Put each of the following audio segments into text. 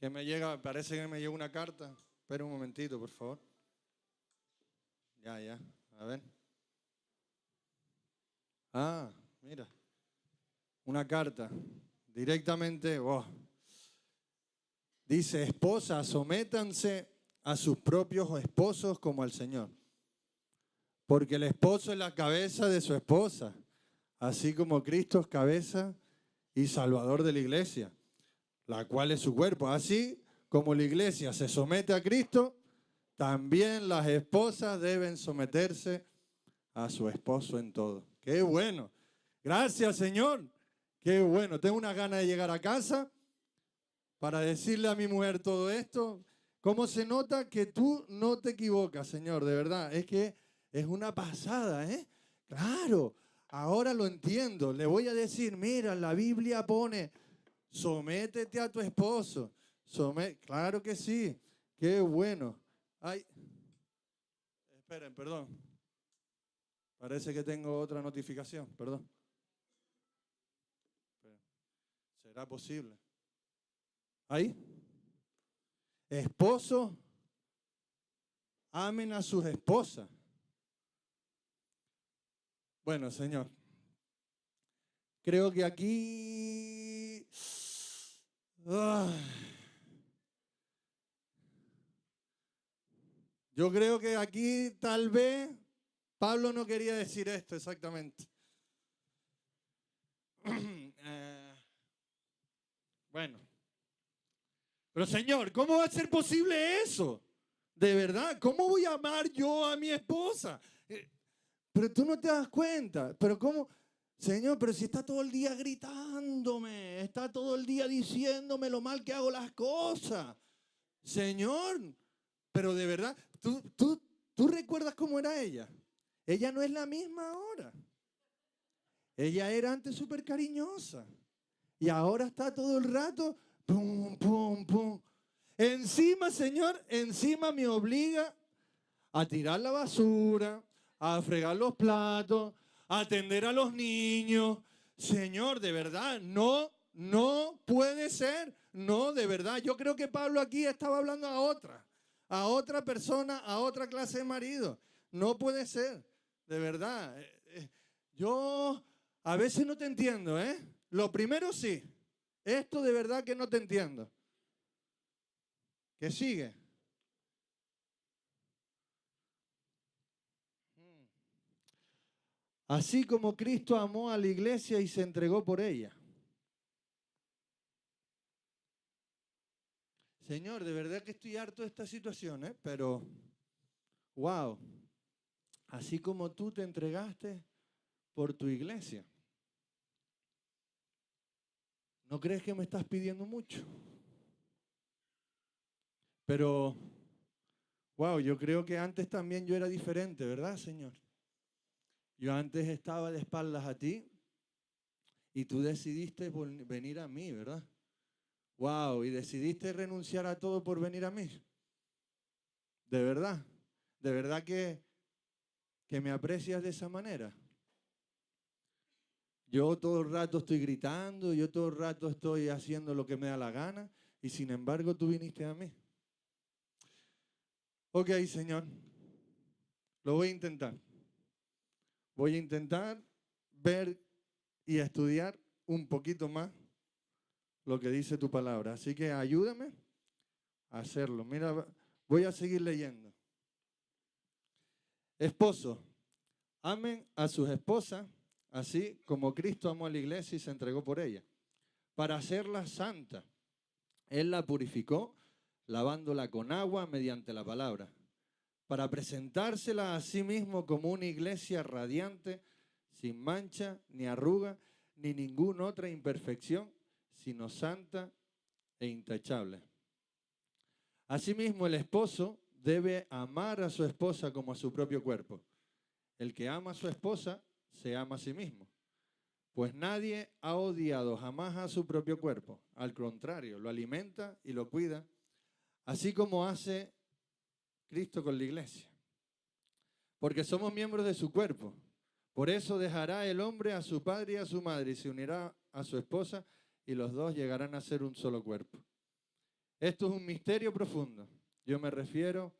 Que me llega, parece que me llega una carta. Espera un momentito, por favor. Ya, a ver. Ah, mira. Una carta. Directamente, wow. Dice, esposas, sométanse a sus propios esposos como al Señor. Porque el esposo es la cabeza de su esposa, así como Cristo es cabeza y salvador de la iglesia, la cual es su cuerpo. Así como la iglesia se somete a Cristo, también las esposas deben someterse a su esposo en todo. ¡Qué bueno! Gracias, Señor. ¡Qué bueno! Tengo una gana de llegar a casa para decirle a mi mujer todo esto. ¿Cómo se nota que tú no te equivocas, Señor? De verdad, es que es una pasada, ¿eh? Claro, ahora lo entiendo. Le voy a decir, mira, la Biblia pone, sométete a tu esposo. Claro que sí, qué bueno. Ay, esperen, perdón. Parece que tengo otra notificación, perdón. ¿Será posible? ¿Ahí? Esposo, amen a sus esposas. Bueno, Señor, creo que aquí... yo creo que aquí tal vez Pablo no quería decir esto exactamente. Bueno. Pero Señor, ¿cómo va a ser posible eso? De verdad, ¿cómo voy a amar yo a mi esposa? Pero tú no te das cuenta. Pero ¿cómo? Señor, pero si está todo el día gritándome, está todo el día diciéndome lo mal que hago las cosas. Señor, pero de verdad, ¿tú recuerdas cómo era ella? Ella no es la misma ahora. Ella era antes súper cariñosa. Y ahora está todo el rato, pum, pum, pum. Encima, Señor, encima me obliga a tirar la basura, a fregar los platos, a atender a los niños. Señor, de verdad, no puede ser. No, de verdad. Yo creo que Pablo aquí estaba hablando a otra persona, a otra clase de marido. No puede ser, de verdad. Yo a veces no te entiendo, ¿eh? Lo primero sí, esto de verdad que no te entiendo. ¿Qué sigue? Así como Cristo amó a la iglesia y se entregó por ella. Señor, de verdad que estoy harto de esta situación, ¿eh? Pero, wow, así como tú te entregaste por tu iglesia, ¿no crees que me estás pidiendo mucho? Pero, wow, yo creo que antes también yo era diferente, ¿verdad, Señor? Yo antes estaba de espaldas a ti y tú decidiste venir a mí, ¿verdad? Wow, y decidiste renunciar a todo por venir a mí. De verdad que me aprecias de esa manera. Yo todo el rato estoy gritando, yo todo el rato estoy haciendo lo que me da la gana y sin embargo tú viniste a mí. Ok, Señor, lo voy a intentar. Voy a intentar ver y estudiar un poquito más lo que dice tu palabra. Así que ayúdame a hacerlo. Mira, voy a seguir leyendo. Esposo, amen a sus esposas, así como Cristo amó a la iglesia y se entregó por ella, para hacerla santa. Él la purificó, lavándola con agua mediante la palabra, para presentársela a sí mismo como una iglesia radiante, sin mancha, ni arruga, ni ninguna otra imperfección, sino santa e intachable. Asimismo, el esposo debe amar a su esposa como a su propio cuerpo. El que ama a su esposa se ama a sí mismo. Pues nadie ha odiado jamás a su propio cuerpo. Al contrario, lo alimenta y lo cuida, así como hace Cristo con la iglesia. Porque somos miembros de su cuerpo. Por eso dejará el hombre a su padre y a su madre y se unirá a su esposa y los dos llegarán a ser un solo cuerpo. Esto es un misterio profundo. Yo me refiero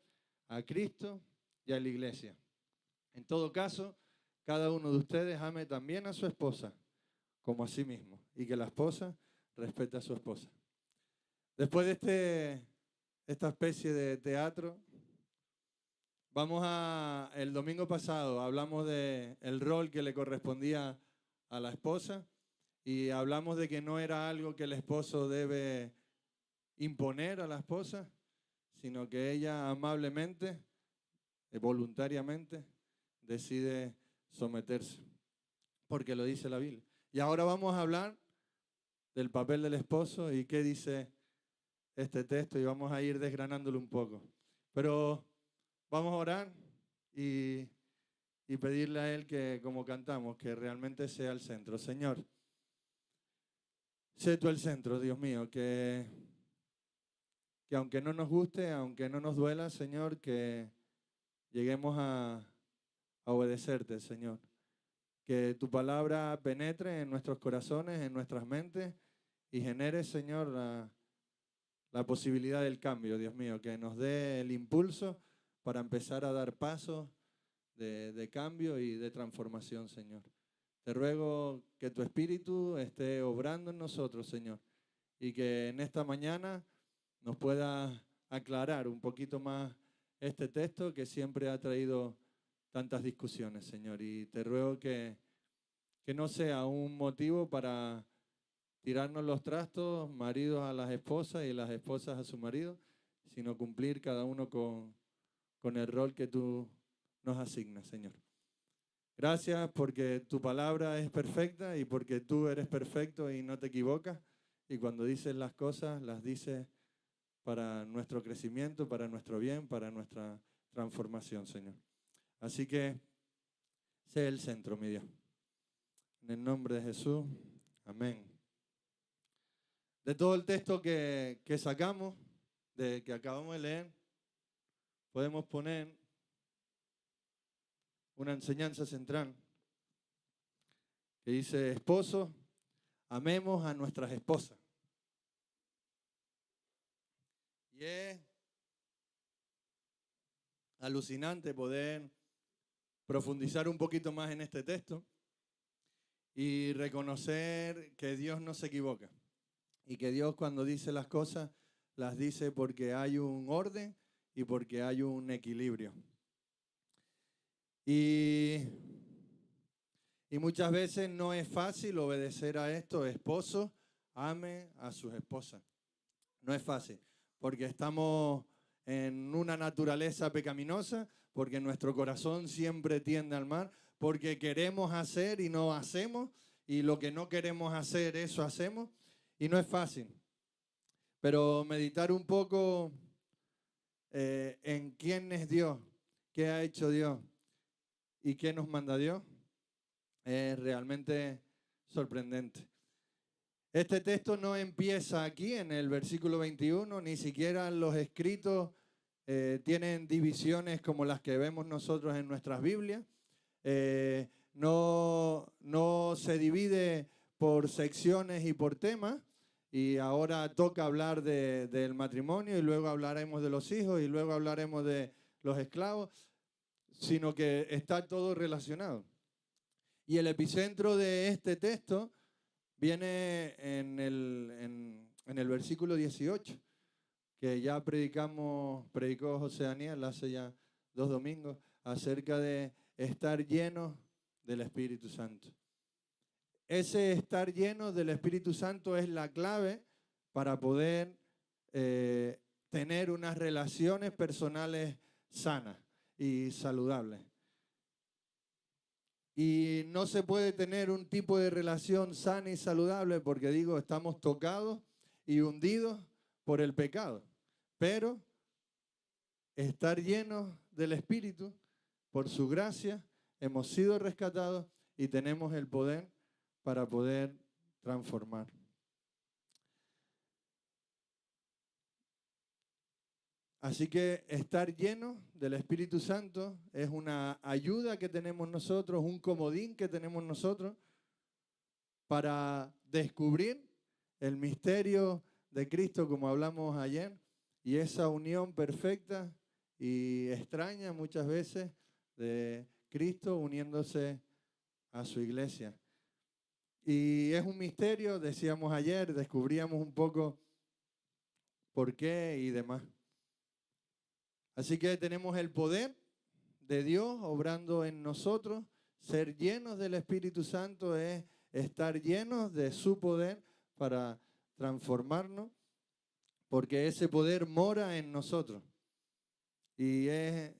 a Cristo y a la iglesia. En todo caso, cada uno de ustedes ame también a su esposa como a sí mismo y que la esposa respete a su esposa. Después de esta especie de teatro, el domingo pasado hablamos del rol que le correspondía a la esposa y hablamos de que no era algo que el esposo debe imponer a la esposa, sino que ella amablemente, voluntariamente, decide someterse, porque lo dice la Biblia. Y ahora vamos a hablar del papel del esposo y qué dice este texto y vamos a ir desgranándolo un poco. Pero vamos a orar y pedirle a Él que, como cantamos, que realmente sea el centro. Señor, sé tú el centro, Dios mío, que aunque no nos guste, aunque no nos duela, Señor, que lleguemos a obedecerte, Señor. Que tu palabra penetre en nuestros corazones, en nuestras mentes y genere, Señor, la posibilidad del cambio, Dios mío, que nos dé el impulso para empezar a dar pasos de cambio y de transformación, Señor. Te ruego que tu Espíritu esté obrando en nosotros, Señor, y que en esta mañana nos pueda aclarar un poquito más este texto que siempre ha traído tantas discusiones, Señor. Y te ruego que no sea un motivo para tirarnos los trastos, maridos a las esposas y las esposas a su marido, sino cumplir cada uno con el rol que tú nos asignas, Señor. Gracias porque tu palabra es perfecta y porque tú eres perfecto y no te equivocas. Y cuando dices las cosas, las dices para nuestro crecimiento, para nuestro bien, para nuestra transformación, Señor. Así que sé el centro, mi Dios. En el nombre de Jesús, amén. De todo el texto que sacamos, que acabamos de leer, podemos poner una enseñanza central que dice: esposos, amemos a nuestras esposas. Y es alucinante poder profundizar un poquito más en este texto y reconocer que Dios no se equivoca y que Dios, cuando dice las cosas, las dice porque hay un orden y porque hay un equilibrio. Y muchas veces no es fácil obedecer a esto. Esposos, ame a sus esposas. No es fácil, porque estamos en una naturaleza pecaminosa, porque nuestro corazón siempre tiende al mal, porque queremos hacer y no hacemos, y lo que no queremos hacer, eso hacemos, y no es fácil. Pero meditar un poco en quién es Dios, qué ha hecho Dios y qué nos manda Dios, es realmente sorprendente. Este texto no empieza aquí en el versículo 21, ni siquiera los escritos tienen divisiones como las que vemos nosotros en nuestras Biblias. No se divide por secciones y por temas. Y ahora toca hablar del matrimonio y luego hablaremos de los hijos y luego hablaremos de los esclavos, sino que está todo relacionado. Y el epicentro de este texto viene en el versículo 18, que ya predicó José Daniel hace ya 2 domingos, acerca de estar llenos del Espíritu Santo. Ese estar lleno del Espíritu Santo es la clave para poder tener unas relaciones personales sanas y saludables. Y no se puede tener un tipo de relación sana y saludable porque, estamos tocados y hundidos por el pecado. Pero estar llenos del Espíritu, por su gracia, hemos sido rescatados y tenemos el poder para poder transformar. Así que estar llenos del Espíritu Santo es una ayuda que tenemos nosotros, un comodín que tenemos nosotros para descubrir el misterio de Cristo, como hablamos ayer, y esa unión perfecta y extraña muchas veces de Cristo uniéndose a su iglesia. Y es un misterio, decíamos ayer, descubríamos un poco por qué y demás. Así que tenemos el poder de Dios obrando en nosotros. Ser llenos del Espíritu Santo es estar llenos de su poder para transformarnos, porque ese poder mora en nosotros. Y es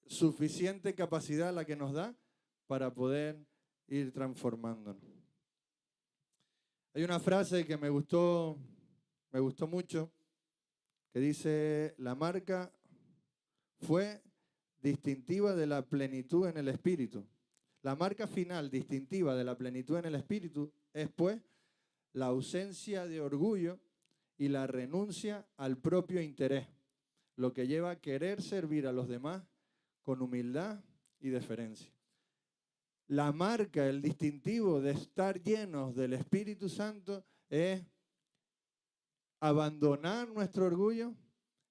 suficiente capacidad la que nos da para poder ir transformándonos. Hay una frase que me gustó mucho, que dice: la marca fue distintiva de la plenitud en el Espíritu. La marca final distintiva de la plenitud en el Espíritu es, pues, la ausencia de orgullo y la renuncia al propio interés, lo que lleva a querer servir a los demás con humildad y deferencia. La marca, el distintivo de estar llenos del Espíritu Santo es abandonar nuestro orgullo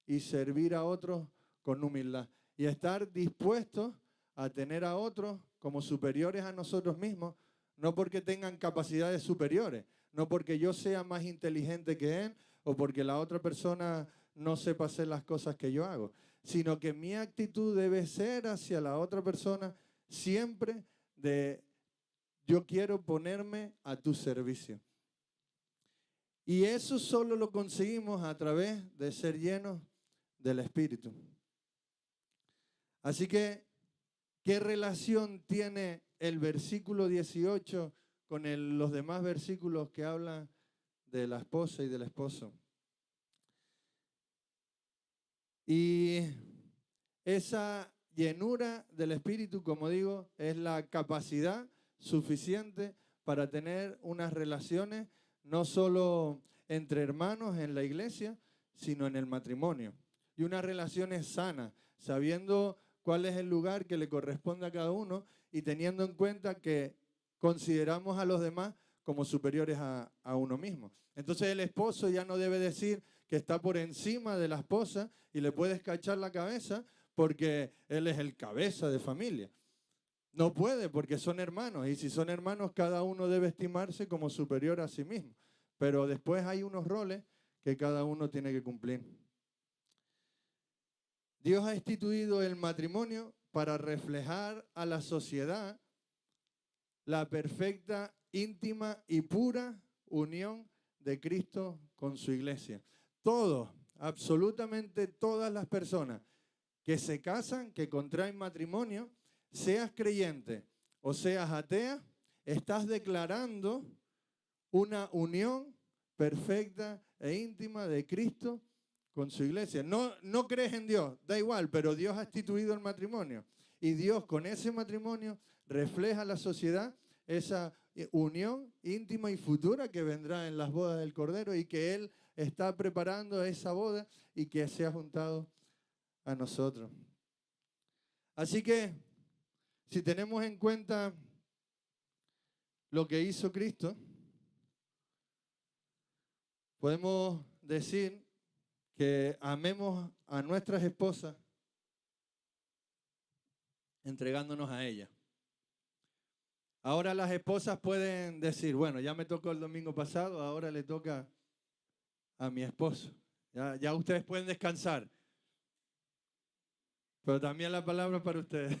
y servir a otros con humildad. Y estar dispuestos a tener a otros como superiores a nosotros mismos, no porque tengan capacidades superiores, no porque yo sea más inteligente que él o porque la otra persona no sepa hacer las cosas que yo hago, sino que mi actitud debe ser hacia la otra persona siempre de: yo quiero ponerme a tu servicio. Y eso solo lo conseguimos a través de ser llenos del Espíritu. Así que, ¿qué relación tiene el versículo 18 con los demás versículos que hablan de la esposa y del esposo? Y esa llenura del Espíritu, como digo, es la capacidad suficiente para tener unas relaciones no solo entre hermanos en la iglesia, sino en el matrimonio. Y unas relaciones sanas, sabiendo cuál es el lugar que le corresponde a cada uno y teniendo en cuenta que consideramos a los demás como superiores a uno mismo. Entonces el esposo ya no debe decir que está por encima de la esposa y le puede escachar la cabeza porque él es el cabeza de familia. No puede, porque son hermanos, y si son hermanos, cada uno debe estimarse como superior a sí mismo. Pero después hay unos roles que cada uno tiene que cumplir. Dios ha instituido el matrimonio para reflejar a la sociedad la perfecta, íntima y pura unión de Cristo con su iglesia. Todos, absolutamente todas las personas que se casan, que contraen matrimonio, seas creyente o seas atea, estás declarando una unión perfecta e íntima de Cristo con su iglesia. No crees en Dios, da igual, pero Dios ha instituido el matrimonio. Y Dios con ese matrimonio refleja a la sociedad esa unión íntima y futura que vendrá en las bodas del Cordero, y que Él está preparando esa boda y que se ha juntado a nosotros. Así que, si tenemos en cuenta lo que hizo Cristo, podemos decir que amemos a nuestras esposas entregándonos a ellas. Ahora las esposas pueden decir: bueno, ya me tocó el domingo pasado, ahora le toca a mi esposo. Ya ustedes pueden descansar. Pero también la palabra es para ustedes.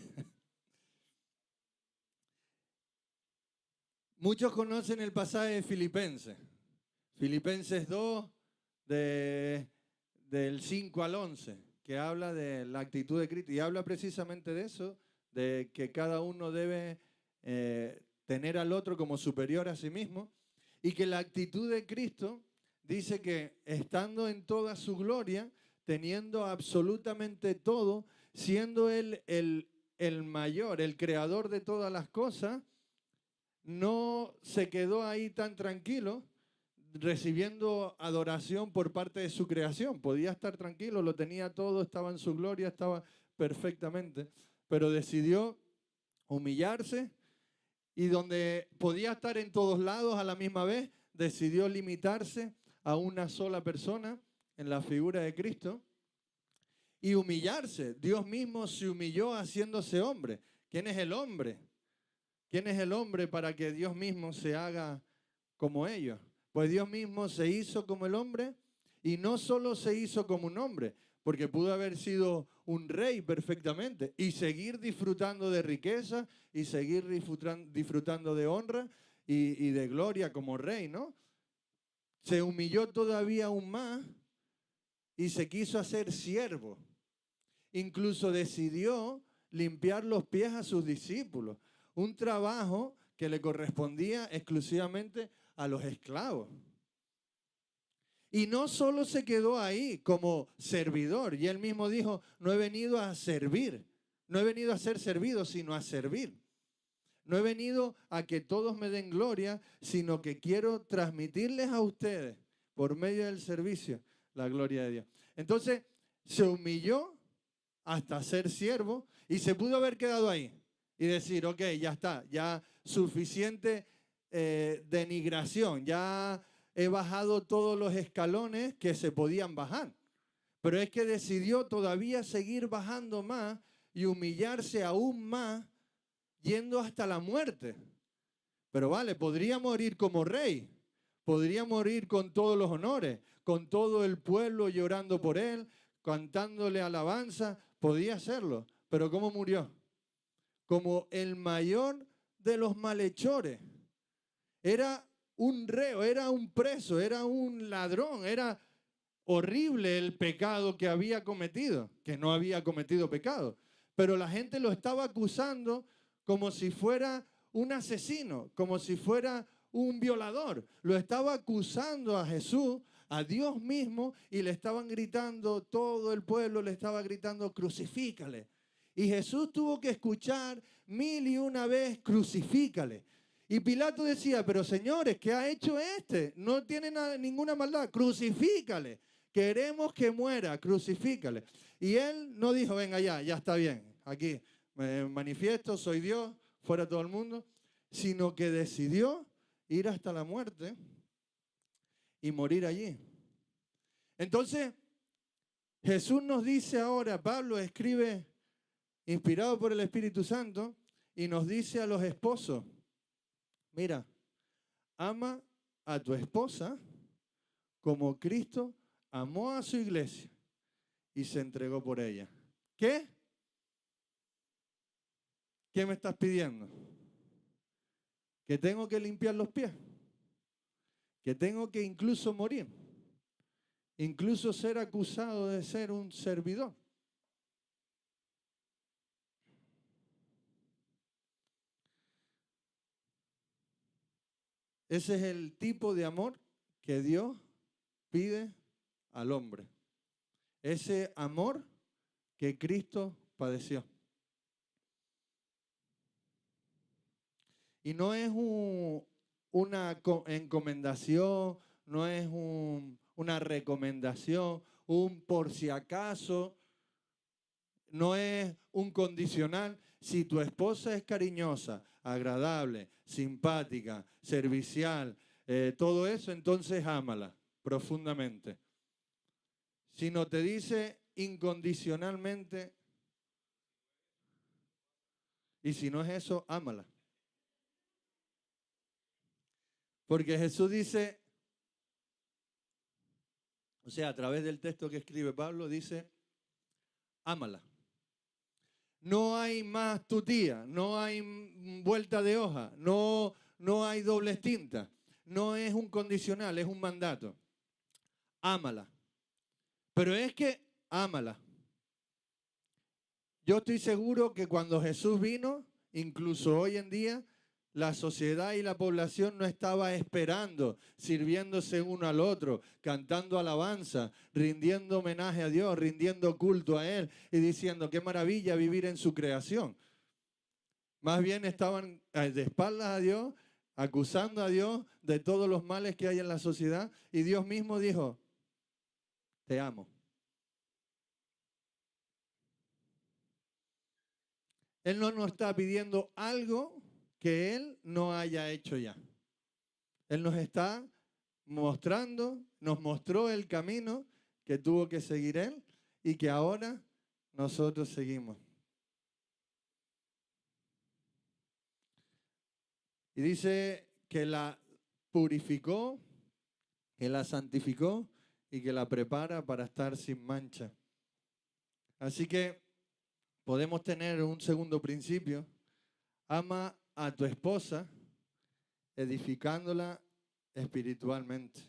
Muchos conocen el pasaje de Filipenses. Filipenses 2, del 5 al 11, que habla de la actitud de Cristo. Y habla precisamente de eso, de que cada uno debe tener al otro como superior a sí mismo. Y que la actitud de Cristo dice que estando en toda su gloria, teniendo absolutamente todo, siendo Él el mayor, el creador de todas las cosas, no se quedó ahí tan tranquilo recibiendo adoración por parte de su creación. Podía estar tranquilo, lo tenía todo, estaba en su gloria, estaba perfectamente, pero decidió humillarse, y donde podía estar en todos lados a la misma vez, decidió limitarse a una sola persona en la figura de Cristo y humillarse. Dios mismo se humilló haciéndose hombre. ¿Quién es el hombre? ¿Quién es el hombre para que Dios mismo se haga como ellos? Pues Dios mismo se hizo como el hombre y no solo se hizo como un hombre, porque pudo haber sido un rey perfectamente y seguir disfrutando de riqueza y seguir disfrutando de honra y de gloria como rey, ¿no? Se humilló todavía aún más y se quiso hacer siervo. Incluso decidió limpiar los pies a sus discípulos, un trabajo que le correspondía exclusivamente a los esclavos. Y no solo se quedó ahí como servidor, y él mismo dijo, no he venido a servir, no he venido a ser servido, sino a servir. No he venido a que todos me den gloria, sino que quiero transmitirles a ustedes, por medio del servicio, la gloria de Dios. Entonces, se humilló hasta ser siervo y se pudo haber quedado ahí y decir, ok, ya está, ya suficiente denigración, ya he bajado todos los escalones que se podían bajar. Pero es que decidió todavía seguir bajando más y humillarse aún más, yendo hasta la muerte. Pero vale, podría morir como rey, podría morir con todos los honores, con todo el pueblo llorando por él, cantándole alabanza, podía hacerlo. Pero ¿cómo murió? Como el mayor de los malhechores. Era un reo, era un preso, era un ladrón, era horrible el pecado que había cometido, que no había cometido pecado. Pero la gente lo estaba acusando como si fuera un asesino, como si fuera un violador. Lo estaba acusando a Jesús, a Dios mismo, y le estaban gritando, todo el pueblo le estaba gritando, crucifícale. Y Jesús tuvo que escuchar 1001 vez, crucifícale. Y Pilato decía, pero señores, ¿qué ha hecho este? No tiene ninguna maldad, crucifícale. Queremos que muera, crucifícale. Y él no dijo, venga ya está bien, aquí me manifiesto, soy Dios, fuera todo el mundo, sino que decidió ir hasta la muerte y morir allí. Entonces, Jesús nos dice ahora, Pablo escribe, inspirado por el Espíritu Santo, y nos dice a los esposos, mira, ama a tu esposa como Cristo amó a su iglesia y se entregó por ella. ¿Qué? ¿Qué me estás pidiendo? ¿Que tengo que limpiar los pies? ¿Que tengo que incluso morir? Incluso ser acusado de ser un servidor. Ese es el tipo de amor que Dios pide al hombre. Ese amor que Cristo padeció. Y no es una encomendación, no es una recomendación, un por si acaso, no es un condicional. Si tu esposa es cariñosa, agradable, simpática, servicial, todo eso, entonces ámala profundamente. Si no te dice incondicionalmente, y si no es eso, ámala. Porque Jesús dice, o sea, a través del texto que escribe Pablo, dice, ámala. No hay más tutía, no hay vuelta de hoja, no hay dobles tintas, no es un condicional, es un mandato. Ámala. Pero es que ámala. Yo estoy seguro que cuando Jesús vino, incluso hoy en día, la sociedad y la población no estaba esperando, sirviéndose uno al otro, cantando alabanza, rindiendo homenaje a Dios, rindiendo culto a Él y diciendo qué maravilla vivir en su creación. Más bien estaban de espaldas a Dios, acusando a Dios de todos los males que hay en la sociedad, y Dios mismo dijo, te amo. Él no nos está pidiendo algo que Él no haya hecho ya. Él nos está nos mostró el camino que tuvo que seguir Él y que ahora nosotros seguimos. Y dice que la purificó, que la santificó y que la prepara para estar sin mancha. Así que podemos tener un segundo principio. Ama a tu esposa, edificándola espiritualmente.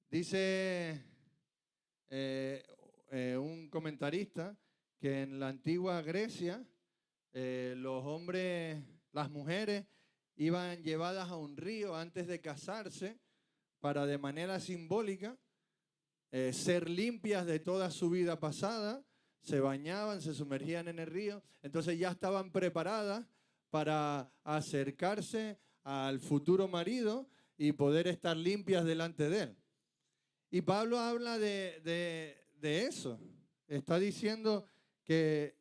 Dice un comentarista que en la antigua Grecia los hombres, las mujeres iban llevadas a un río antes de casarse para de manera simbólica ser limpias de toda su vida pasada, se bañaban, se sumergían en el río, entonces ya estaban preparadas para acercarse al futuro marido y poder estar limpias delante de él. Y Pablo habla de eso. Está diciendo que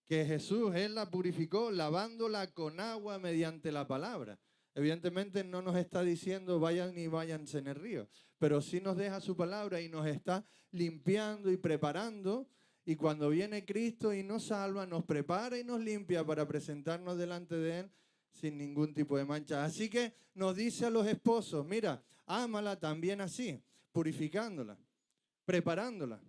Jesús, Él la purificó lavándola con agua mediante la palabra. Evidentemente no nos está diciendo vayan y váyanse en el río, pero sí nos deja su palabra y nos está limpiando y preparando. Y cuando viene Cristo y nos salva, nos prepara y nos limpia para presentarnos delante de Él sin ningún tipo de mancha. Así que nos dice a los esposos, mira, ámala también así, purificándola, preparándola,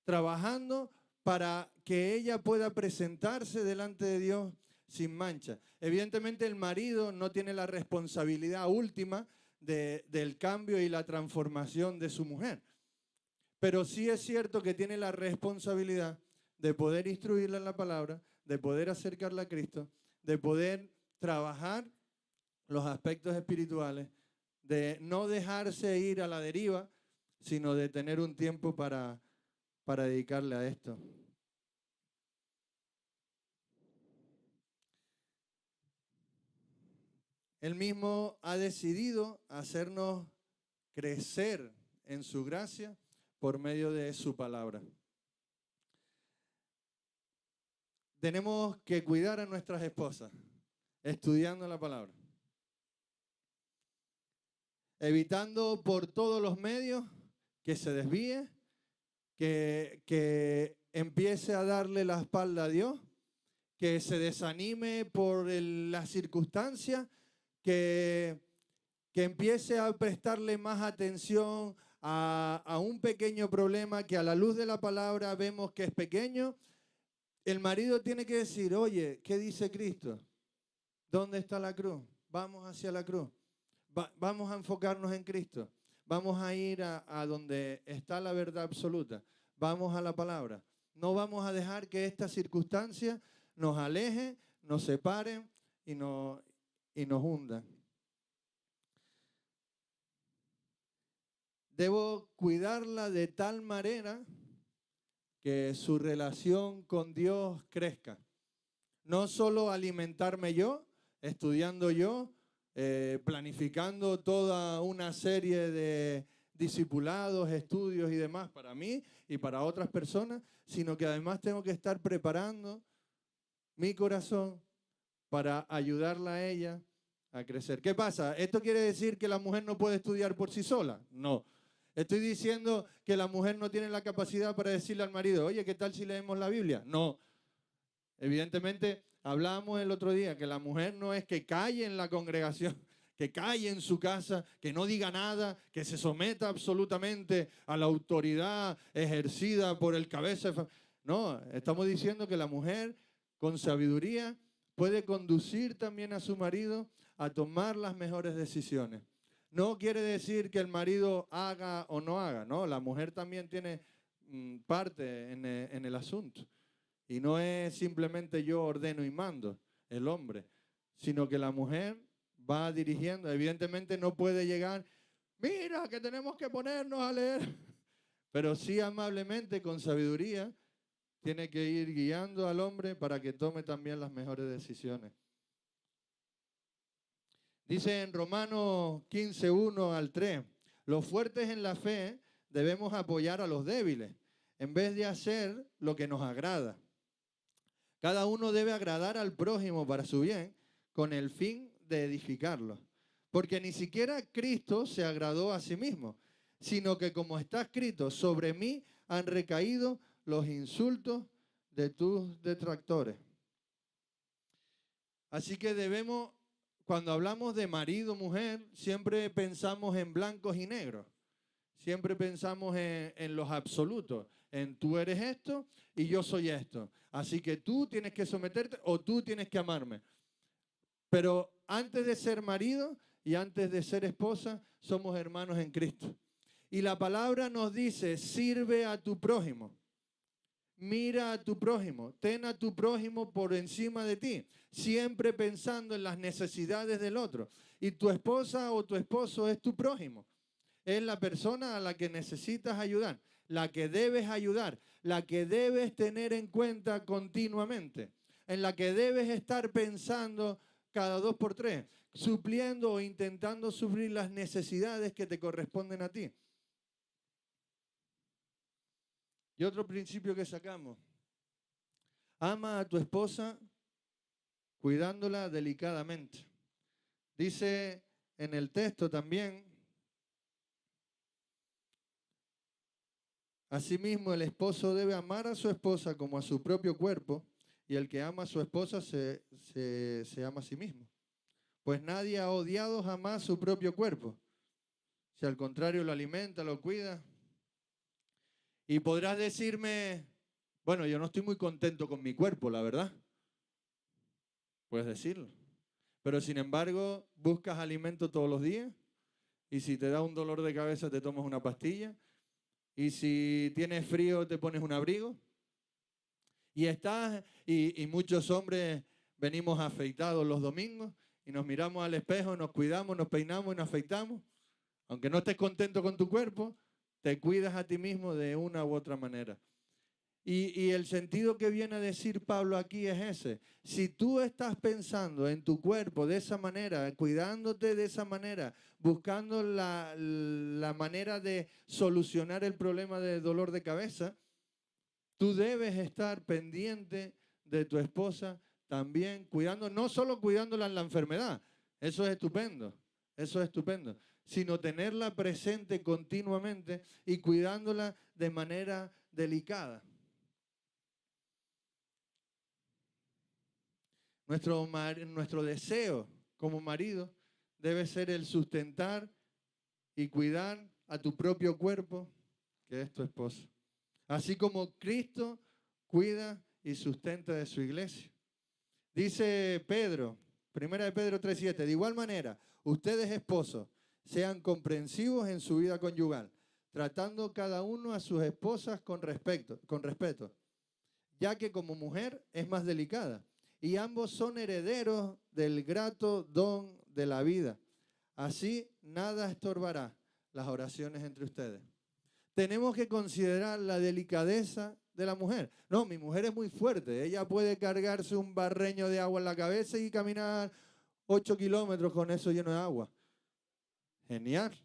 trabajando para que ella pueda presentarse delante de Dios sin mancha. Evidentemente el marido no tiene la responsabilidad última del cambio y la transformación de su mujer, pero sí es cierto que tiene la responsabilidad de poder instruirla en la palabra, de poder acercarla a Cristo, de poder trabajar los aspectos espirituales, de no dejarse ir a la deriva, sino de tener un tiempo para dedicarle a esto. Él mismo ha decidido hacernos crecer en su gracia por medio de su palabra. Tenemos que cuidar a nuestras esposas, estudiando la palabra, evitando por todos los medios que se desvíe, que empiece a darle la espalda a Dios, que se desanime por las circunstancias, que empiece a prestarle más atención a un pequeño problema que a la luz de la palabra vemos que es pequeño. El marido tiene que decir, oye, ¿qué dice Cristo? ¿Dónde está la cruz? Vamos hacia la cruz. Vamos a enfocarnos en Cristo. Vamos a ir a donde está la verdad absoluta. Vamos a la palabra. No vamos a dejar que estas circunstancias nos alejen, nos separen y nos hundan. Debo cuidarla de tal manera que su relación con Dios crezca. No solo alimentarme yo, estudiando yo, planificando toda una serie de discipulados, estudios y demás para mí y para otras personas, sino que además tengo que estar preparando mi corazón para ayudarla a ella a crecer. ¿Qué pasa? ¿Esto quiere decir que la mujer no puede estudiar por sí sola? No. ¿Estoy diciendo que la mujer no tiene la capacidad para decirle al marido, oye, ¿qué tal si leemos la Biblia? No. Evidentemente, hablábamos el otro día que la mujer no es que calle en la congregación, que calle en su casa, que no diga nada, que se someta absolutamente a la autoridad ejercida por el cabeza. No, estamos diciendo que la mujer con sabiduría puede conducir también a su marido a tomar las mejores decisiones. No quiere decir que el marido haga o no haga, no, la mujer también tiene parte en el asunto. Y no es simplemente yo ordeno y mando, el hombre, sino que la mujer va dirigiendo. Evidentemente no puede llegar, mira que tenemos que ponernos a leer, pero sí amablemente, con sabiduría, tiene que ir guiando al hombre para que tome también las mejores decisiones. Dice en Romanos 15, 1 al 3, los fuertes en la fe debemos apoyar a los débiles, en vez de hacer lo que nos agrada. Cada uno debe agradar al prójimo para su bien, con el fin de edificarlo. Porque ni siquiera Cristo se agradó a sí mismo, sino que como está escrito, sobre mí han recaído los insultos de tus detractores. Así que debemos, cuando hablamos de marido, mujer, siempre pensamos en blancos y negros. Siempre pensamos en los absolutos, en tú eres esto y yo soy esto. Así que tú tienes que someterte o tú tienes que amarme. Pero antes de ser marido y antes de ser esposa, somos hermanos en Cristo. Y la palabra nos dice, sirve a tu prójimo. Mira a tu prójimo, ten a tu prójimo por encima de ti, siempre pensando en las necesidades del otro. Y tu esposa o tu esposo es tu prójimo. Es la persona a la que necesitas ayudar, la que debes ayudar, la que debes tener en cuenta continuamente, en la que debes estar pensando cada 2 por 3, supliendo o intentando suplir las necesidades que te corresponden a ti. Y otro principio que sacamos, ama a tu esposa cuidándola delicadamente. Dice en el texto también, asimismo el esposo debe amar a su esposa como a su propio cuerpo, y el que ama a su esposa se ama a sí mismo. Pues nadie ha odiado jamás su propio cuerpo. Si al contrario lo alimenta, lo cuida. Y podrás decirme, bueno, yo no estoy muy contento con mi cuerpo, la verdad. Puedes decirlo. Pero sin embargo, buscas alimento todos los días. Y si te da un dolor de cabeza, te tomas una pastilla. Y si tienes frío, te pones un abrigo. Y muchos hombres venimos afeitados los domingos y nos miramos al espejo, nos cuidamos, nos peinamos y nos afeitamos. Aunque no estés contento con tu cuerpo, te cuidas a ti mismo de una u otra manera. Y el sentido que viene a decir Pablo aquí es ese. Si tú estás pensando en tu cuerpo de esa manera, cuidándote de esa manera, buscando la manera de solucionar el problema de dolor de cabeza, tú debes estar pendiente de tu esposa también, cuidando, no solo cuidándola en la enfermedad, eso es estupendo, sino tenerla presente continuamente y cuidándola de manera delicada. Nuestro deseo como marido debe ser el sustentar y cuidar a tu propio cuerpo, que es tu esposa. Así como Cristo cuida y sustenta de su iglesia. Dice Pedro, 1 de Pedro 3:7, de igual manera, ustedes esposos, sean comprensivos en su vida conyugal, tratando cada uno a sus esposas con respeto, ya que como mujer es más delicada, y ambos son herederos del grato don de la vida. Así nada estorbará las oraciones entre ustedes. Tenemos que considerar la delicadeza de la mujer. No, mi mujer es muy fuerte. Ella puede cargarse un barreño de agua en la cabeza y caminar 8 kilómetros con eso lleno de agua. Genial.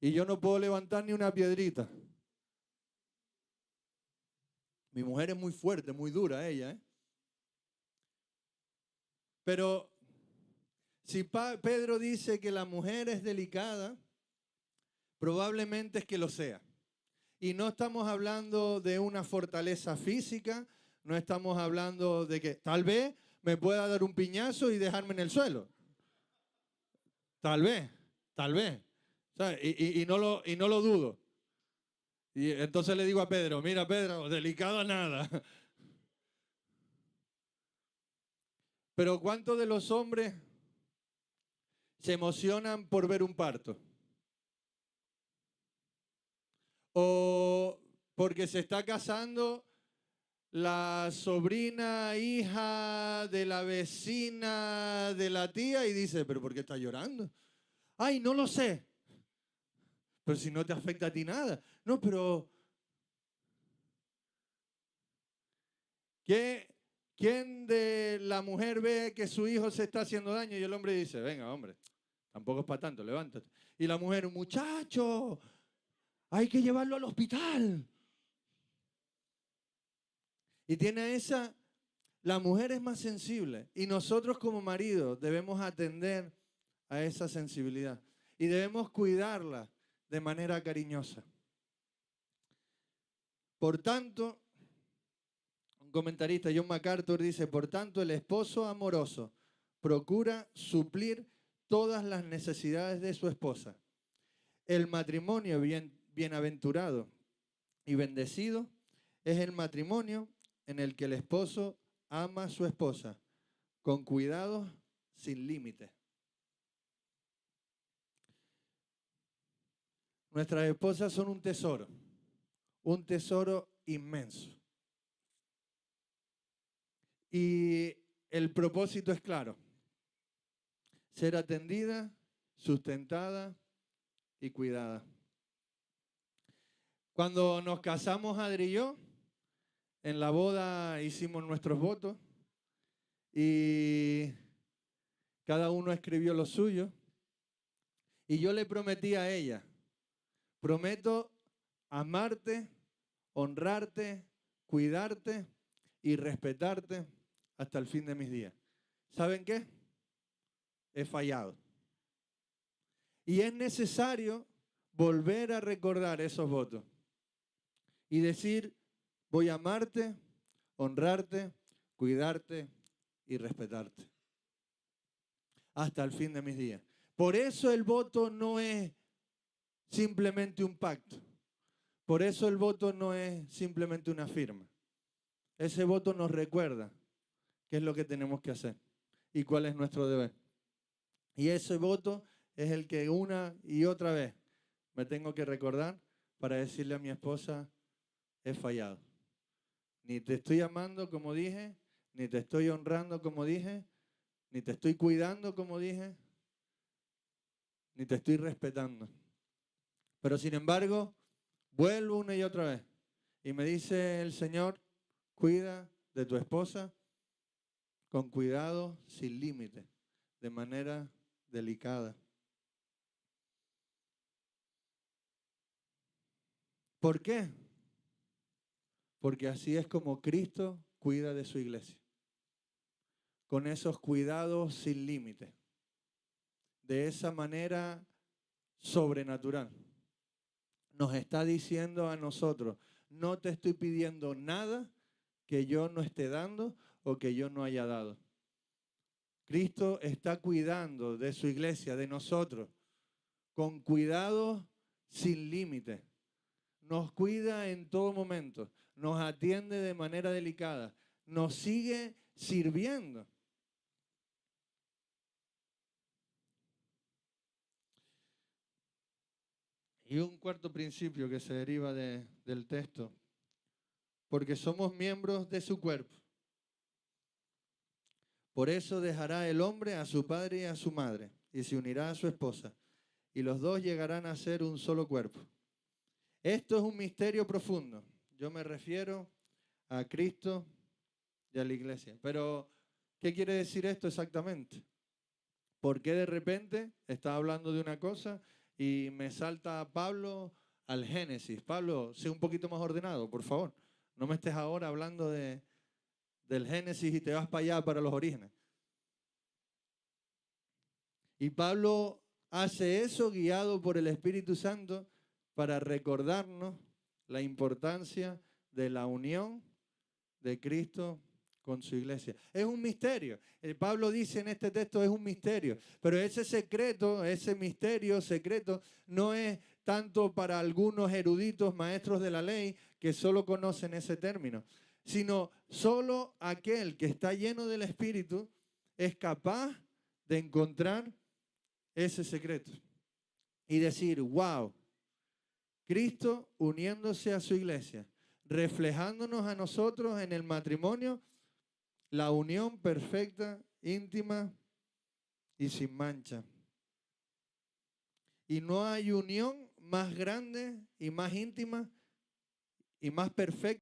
Y yo no puedo levantar ni una piedrita. Mi mujer es muy fuerte, muy dura ella, ¿eh? Pero si Pedro dice que la mujer es delicada, probablemente es que lo sea. Y no estamos hablando de una fortaleza física, no estamos hablando de que tal vez me pueda dar un piñazo y dejarme en el suelo. Tal vez, tal vez. ¿Sabes? Y no lo dudo. Y entonces le digo a Pedro, mira Pedro, delicado nada. Pero ¿cuántos de los hombres se emocionan por ver un parto? O porque se está casando la sobrina, hija de la vecina de la tía y dice, ¿pero por qué está llorando? Ay, no lo sé. Pero si no te afecta a ti nada. No, pero ¿quién de la mujer ve que su hijo se está haciendo daño? Y el hombre dice, venga, hombre, tampoco es para tanto, levántate. Y la mujer, muchacho, hay que llevarlo al hospital. Y tiene la mujer es más sensible. Y nosotros como maridos debemos atender a esa sensibilidad y debemos cuidarla de manera cariñosa. Por tanto, un comentarista, John MacArthur, dice, por tanto, el esposo amoroso procura suplir todas las necesidades de su esposa. El matrimonio bienaventurado y bendecido es el matrimonio en el que el esposo ama a su esposa con cuidados sin límite. Nuestras esposas son un tesoro inmenso. Y el propósito es claro, ser atendida, sustentada y cuidada. Cuando nos casamos, Adri y yo, en la boda hicimos nuestros votos y cada uno escribió lo suyo. Y yo le prometí a ella, prometo amarte, honrarte, cuidarte y respetarte hasta el fin de mis días. ¿Saben qué? He fallado. Y es necesario volver a recordar esos votos y decir, voy a amarte, honrarte, cuidarte y respetarte hasta el fin de mis días. Por eso el voto no es simplemente un pacto. Por eso el voto no es simplemente una firma. Ese voto nos recuerda qué es lo que tenemos que hacer y cuál es nuestro deber. Y ese voto es el que una y otra vez me tengo que recordar para decirle a mi esposa, he fallado. Ni te estoy amando como dije, ni te estoy honrando como dije, ni te estoy cuidando como dije, ni te estoy respetando. Pero sin embargo, vuelvo una y otra vez. Y me dice el Señor, cuida de tu esposa con cuidado sin límite, de manera delicada. ¿Por qué? Porque así es como Cristo cuida de su iglesia. Con esos cuidados sin límite. De esa manera sobrenatural. Nos está diciendo a nosotros, no te estoy pidiendo nada que yo no esté dando o que yo no haya dado. Cristo está cuidando de su iglesia, de nosotros, con cuidado sin límite. Nos cuida en todo momento, nos atiende de manera delicada, nos sigue sirviendo. Y un cuarto principio que se deriva del texto, porque somos miembros de su cuerpo. Por eso dejará el hombre a su padre y a su madre, y se unirá a su esposa, y los dos llegarán a ser un solo cuerpo. Esto es un misterio profundo. Yo me refiero a Cristo y a la iglesia. Pero, ¿qué quiere decir esto exactamente? ¿Por qué de repente está hablando de una cosa y me salta Pablo al Génesis? Pablo, sé un poquito más ordenado, por favor. No me estés ahora hablando del Génesis y te vas para allá, para los orígenes. Y Pablo hace eso guiado por el Espíritu Santo para recordarnos la importancia de la unión de Cristo con su iglesia. Es un misterio. Pablo dice en este texto es un misterio, pero ese secreto, ese misterio secreto no es tanto para algunos eruditos maestros de la ley que solo conocen ese término, sino solo aquel que está lleno del Espíritu es capaz de encontrar ese secreto y decir, wow, Cristo uniéndose a su iglesia, reflejándonos a nosotros en el matrimonio, la unión perfecta, íntima y sin mancha. Y no hay unión más grande y más íntima y más perfecta